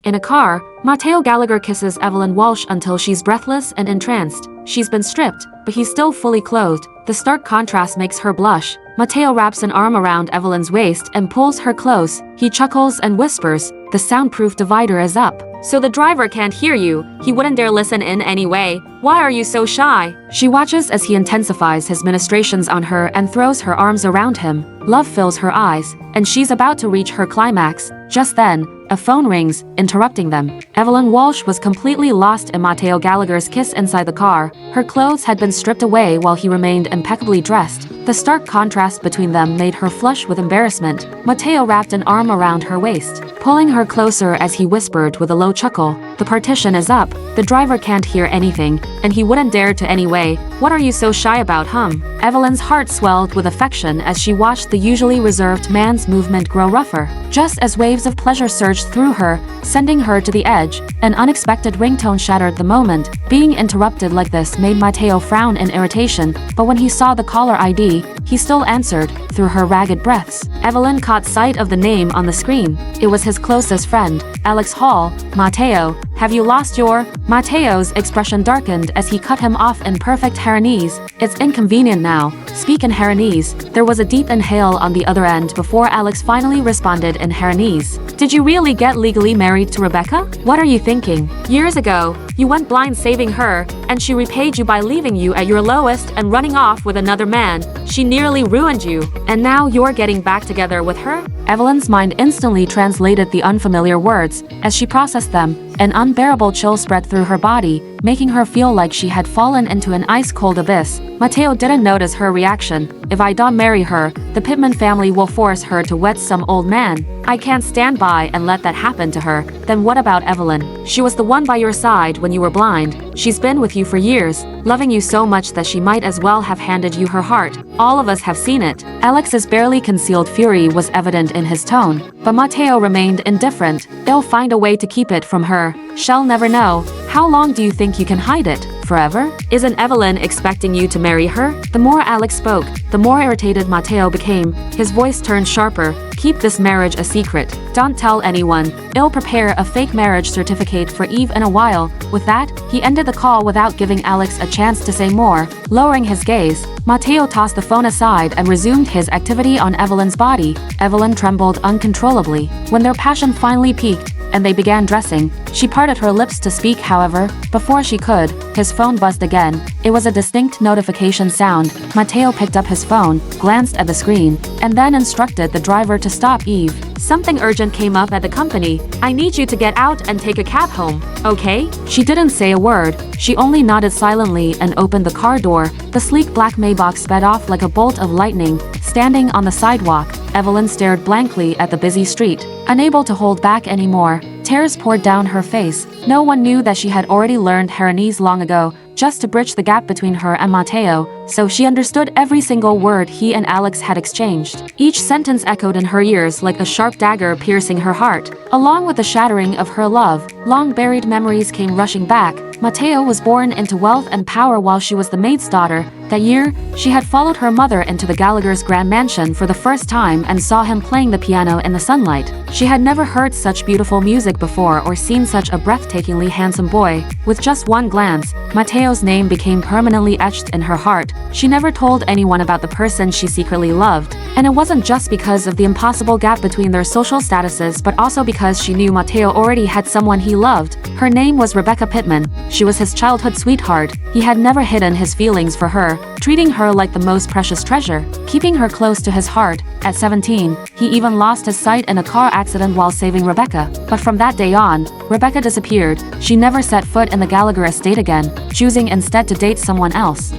In a car, Matteo Gallagher kisses Evelyn Walsh until she's breathless and entranced. She's been stripped, but he's still fully clothed. The stark contrast makes her blush. Matteo wraps an arm around Evelyn's waist and pulls her close. He chuckles and whispers, "The soundproof divider is up. So the driver can't hear you. He wouldn't dare listen in anyway. Why are you so shy?" She watches as he intensifies his ministrations on her and throws her arms around him. Love fills her eyes, and she's about to reach her climax. Just then, a phone rings, interrupting them. Evelyn Walsh was completely lost in Matteo Gallagher's kiss inside the car. Her clothes had been stripped away while he remained impeccably dressed. The stark contrast between them made her flush with embarrassment. Matteo wrapped an arm around her waist, pulling her closer as he whispered with a low chuckle, "The partition is up. The driver can't hear anything, and he wouldn't dare to anyway. What are you so shy about, hum?" Evelyn's heart swelled with affection as she watched the usually reserved man's movement grow rougher. Just as waves of pleasure surged through her, sending her to the edge, an unexpected ringtone shattered the moment. Being interrupted like this made Matteo frown in irritation, but when he saw the caller ID, he still answered, through her ragged breaths. Evelyn caught sight of the name on the screen. It was his closest friend, Alex Hall. "Matteo, have you lost your—" Matteo's expression darkened as he cut him off in perfect Haranese. "It's inconvenient now. Speak in Haranese." There was a deep inhale on the other end before Alex finally responded in Haranese. "Did you really get legally married to Rebecca? What are you thinking? Years ago, you went blind saving her, and she repaid you by leaving you at your lowest and running off with another man. She nearly ruined you, and now you're getting back together with her?" Evelyn's mind instantly translated the unfamiliar words. As she processed them, an unbearable chill spread through her body, making her feel like she had fallen into an ice-cold abyss. Matteo didn't notice her reaction. "If I don't marry her, the Pittman family will force her to wed some old man. I can't stand by and let that happen to her." "Then what about Evelyn? She was the one by your side when you were blind. She's been with you for years, loving you so much that she might as well have handed you her heart. All of us have seen it." Alex's barely concealed fury was evident in his tone, but Matteo remained indifferent. "They'll find a way to keep it from her. She'll never know. How long do you think you can hide it? Forever? Isn't Evelyn expecting you to marry her?" The more Alex spoke, the more irritated Matteo became. His voice turned sharper. "Keep this marriage a secret. Don't tell anyone. I'll prepare a fake marriage certificate for Eve in a while." With that, he ended the call without giving Alex a chance to say more. Lowering his gaze, Matteo tossed the phone aside and resumed his activity on Evelyn's body. Evelyn trembled uncontrollably. When their passion finally peaked, and they began dressing, she parted her lips to speak. However, before she could, his phone buzzed again. It was a distinct notification sound. Matteo picked up his phone, glanced at the screen, and then instructed the driver to stop. "Eve, something urgent came up at the company. I need you to get out and take a cab home, okay?" She didn't say a word. She only nodded silently and opened the car door. The sleek black Maybach sped off like a bolt of lightning. Standing on the sidewalk, Evelyn stared blankly at the busy street, unable to hold back anymore. Tears poured down her face. No one knew that she had already learned Haranese long ago, just to bridge the gap between her and Matteo, so she understood every single word he and Alex had exchanged. Each sentence echoed in her ears like a sharp dagger piercing her heart. Along with the shattering of her love, long-buried memories came rushing back. Matteo was born into wealth and power while she was the maid's daughter. That year, she had followed her mother into the Gallagher's grand mansion for the first time and saw him playing the piano in the sunlight. She had never heard such beautiful music before or seen such a breathtakingly handsome boy. With just one glance, Matteo's name became permanently etched in her heart. She never told anyone about the person she secretly loved. And it wasn't just because of the impossible gap between their social statuses, but also because she knew Matteo already had someone he loved. Her name was Rebecca Pittman. She was his childhood sweetheart. He had never hidden his feelings for her, treating her like the most precious treasure, keeping her close to his heart. At 17, he even lost his sight in a car accident while saving Rebecca. But from that day on, Rebecca disappeared. She never set foot in the Gallagher estate again, choosing instead to date someone else.